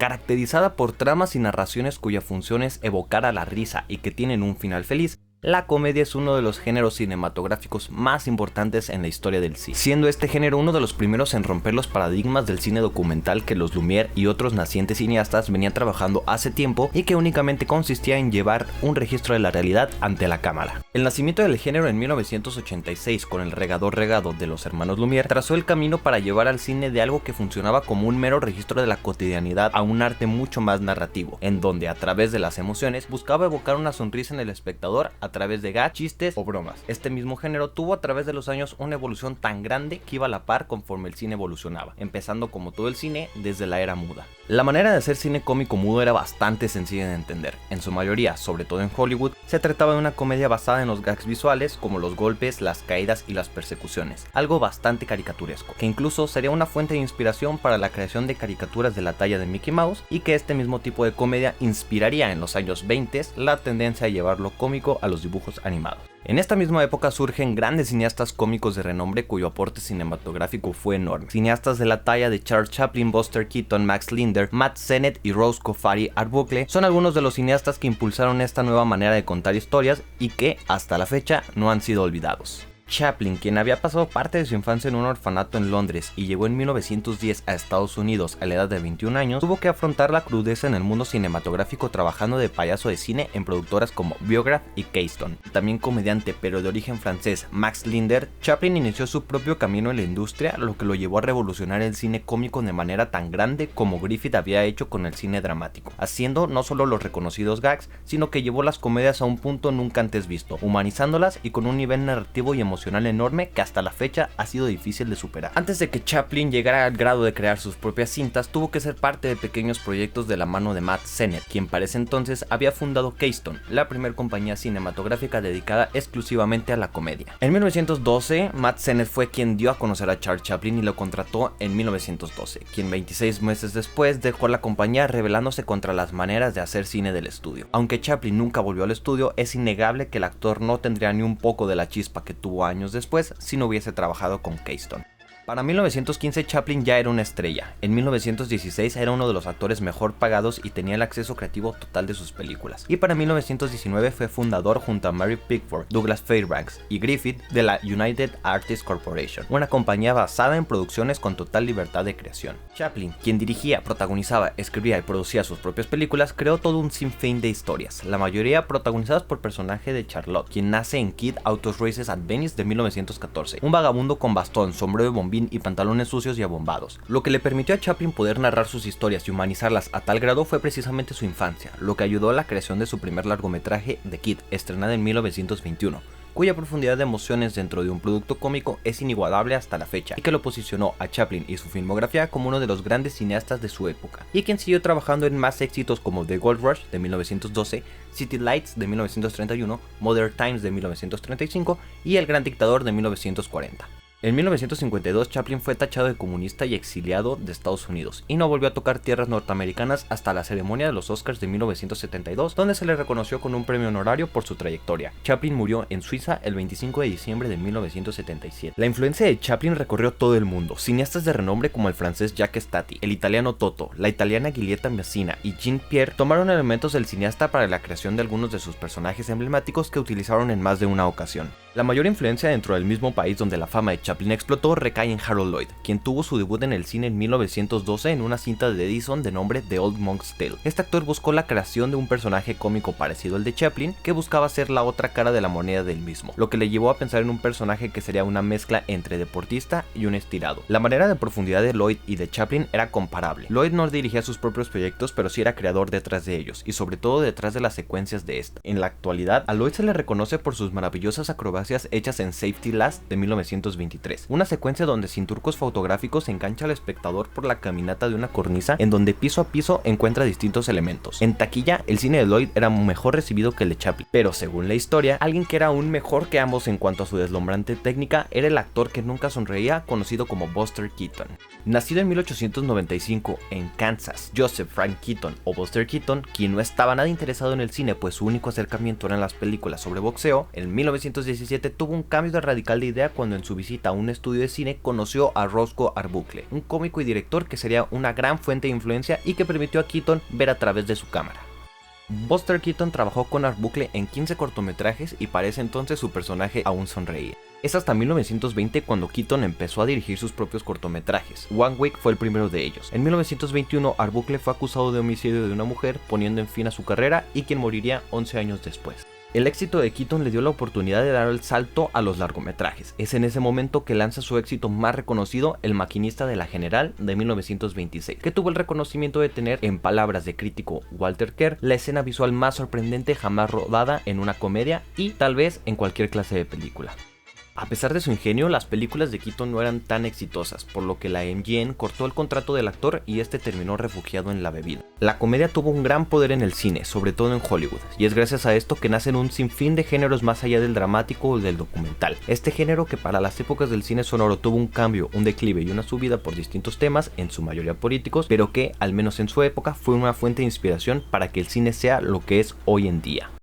Caracterizada por tramas y narraciones cuya función es evocar a la risa y que tienen un final feliz, la comedia es uno de los géneros cinematográficos más importantes en la historia del cine, siendo este género uno de los primeros en romper los paradigmas del cine documental que los Lumière y otros nacientes cineastas venían trabajando hace tiempo y que únicamente consistía en llevar un registro de la realidad ante la cámara. El nacimiento del género en 1986 con El regador regado de los hermanos Lumière trazó el camino para llevar al cine de algo que funcionaba como un mero registro de la cotidianidad a un arte mucho más narrativo, en donde a través de las emociones buscaba evocar una sonrisa en el espectador a través de gags, chistes o bromas. Este mismo género tuvo a través de los años una evolución tan grande que iba a la par conforme el cine evolucionaba, empezando como todo el cine desde la era muda. La manera de hacer cine cómico mudo era bastante sencilla de entender. En su mayoría, sobre todo en Hollywood, se trataba de una comedia basada en los gags visuales como los golpes, las caídas y las persecuciones, algo bastante caricaturesco, que incluso sería una fuente de inspiración para la creación de caricaturas de la talla de Mickey Mouse, y que este mismo tipo de comedia inspiraría en los años 20 la tendencia a llevar lo cómico a los dibujos animados. En esta misma época surgen grandes cineastas cómicos de renombre cuyo aporte cinematográfico fue enorme. Cineastas de la talla de Charles Chaplin, Buster Keaton, Max Linder, Matt Sennett y Roscoe Farry Arbuckle son algunos de los cineastas que impulsaron esta nueva manera de contar historias y que, hasta la fecha, no han sido olvidados. Chaplin, quien había pasado parte de su infancia en un orfanato en Londres y llegó en 1910 a Estados Unidos a la edad de 21 años, tuvo que afrontar la crudeza en el mundo cinematográfico trabajando de payaso de cine en productoras como Biograph y Keystone. También comediante pero de origen francés, Max Linder, Chaplin inició su propio camino en la industria, lo que lo llevó a revolucionar el cine cómico de manera tan grande como Griffith había hecho con el cine dramático, haciendo no solo los reconocidos gags, sino que llevó las comedias a un punto nunca antes visto, humanizándolas y con un nivel narrativo y emocional enorme que hasta la fecha ha sido difícil de superar. Antes de que Chaplin llegara al grado de crear sus propias cintas, tuvo que ser parte de pequeños proyectos de la mano de Matt Sennett, quien para ese entonces había fundado Keystone, la primera compañía cinematográfica dedicada exclusivamente a la comedia. En 1912, Matt Sennett fue quien dio a conocer a Charles Chaplin y lo contrató en 1912, quien 26 meses después dejó la compañía rebelándose contra las maneras de hacer cine del estudio. Aunque Chaplin nunca volvió al estudio, es innegable que el actor no tendría ni un poco de la chispa que tuvo años después si no hubiese trabajado con Keystone. Para 1915 Chaplin ya era una estrella. En 1916 era uno de los actores mejor pagados y tenía el acceso creativo total de sus películas. Y para 1919 fue fundador junto a Mary Pickford, Douglas Fairbanks y Griffith de la United Artists Corporation, una compañía basada en producciones con total libertad de creación. Chaplin, quien dirigía, protagonizaba, escribía y producía sus propias películas, creó todo un sinfín de historias, la mayoría protagonizadas por el personaje de Charlotte, quien nace en Kid Autos Races at Venice de 1914, un vagabundo con bastón, sombrero de bombín y pantalones sucios y abombados. Lo que le permitió a Chaplin poder narrar sus historias y humanizarlas a tal grado fue precisamente su infancia, lo que ayudó a la creación de su primer largometraje The Kid, estrenada en 1921. Cuya profundidad de emociones dentro de un producto cómico es inigualable hasta la fecha, y que lo posicionó a Chaplin y su filmografía como uno de los grandes cineastas de su época, y quien siguió trabajando en más éxitos como The Gold Rush de 1912, City Lights de 1931, Modern Times de 1935 y El Gran Dictador de 1940. En 1952 Chaplin fue tachado de comunista y exiliado de Estados Unidos, y no volvió a tocar tierras norteamericanas hasta la ceremonia de los Oscars de 1972, donde se le reconoció con un premio honorario por su trayectoria. Chaplin murió en Suiza el 25 de diciembre de 1977. La influencia de Chaplin recorrió todo el mundo. Cineastas de renombre como el francés Jacques Tati, el italiano Toto, la italiana Giulietta Massina y Jean Pierre tomaron elementos del cineasta para la creación de algunos de sus personajes emblemáticos que utilizaron en más de una ocasión. La mayor influencia dentro del mismo país donde la fama de Chaplin explotó recae en Harold Lloyd, quien tuvo su debut en el cine en 1912 en una cinta de Edison de nombre The Old Monk's Tale. Este actor buscó la creación de un personaje cómico parecido al de Chaplin, que buscaba ser la otra cara de la moneda del mismo, lo que le llevó a pensar en un personaje que sería una mezcla entre deportista y un estirado. La manera de profundidad de Lloyd y de Chaplin era comparable. Lloyd no dirigía sus propios proyectos, pero sí era creador detrás de ellos, y sobre todo detrás de las secuencias de esta. En la actualidad, a Lloyd se le reconoce por sus maravillosas acrobacias hechas en Safety Last de 1923, una secuencia donde sin trucos fotográficos engancha al espectador por la caminata de una cornisa en donde piso a piso encuentra distintos elementos. En taquilla, el cine de Lloyd era mejor recibido que el de Chaplin, pero según la historia, alguien que era aún mejor que ambos en cuanto a su deslumbrante técnica era el actor que nunca sonreía, conocido como Buster Keaton. Nacido en 1895 en Kansas, Joseph Frank Keaton o Buster Keaton, quien no estaba nada interesado en el cine pues su único acercamiento eran las películas sobre boxeo, en 1917 1927 tuvo un cambio de radical de idea cuando en su visita a un estudio de cine conoció a Roscoe Arbuckle, un cómico y director que sería una gran fuente de influencia y que permitió a Keaton ver a través de su cámara. Buster Keaton trabajó con Arbuckle en 15 cortometrajes y para ese entonces su personaje aún sonreía. Es hasta 1920 cuando Keaton empezó a dirigir sus propios cortometrajes. One Week fue el primero de ellos. En 1921 Arbuckle fue acusado de homicidio de una mujer, poniendo en fin a su carrera y quien moriría 11 años después. El éxito de Keaton le dio la oportunidad de dar el salto a los largometrajes. Es en ese momento que lanza su éxito más reconocido, El maquinista de la General, de 1926, que tuvo el reconocimiento de tener, en palabras de crítico Walter Kerr, la escena visual más sorprendente jamás rodada en una comedia y tal vez en cualquier clase de película. A pesar de su ingenio, las películas de Keaton no eran tan exitosas, por lo que la MGM cortó el contrato del actor y este terminó refugiado en la bebida. La comedia tuvo un gran poder en el cine, sobre todo en Hollywood, y es gracias a esto que nacen un sinfín de géneros más allá del dramático o del documental. Este género, que para las épocas del cine sonoro tuvo un cambio, un declive y una subida por distintos temas, en su mayoría políticos, pero que, al menos en su época, fue una fuente de inspiración para que el cine sea lo que es hoy en día.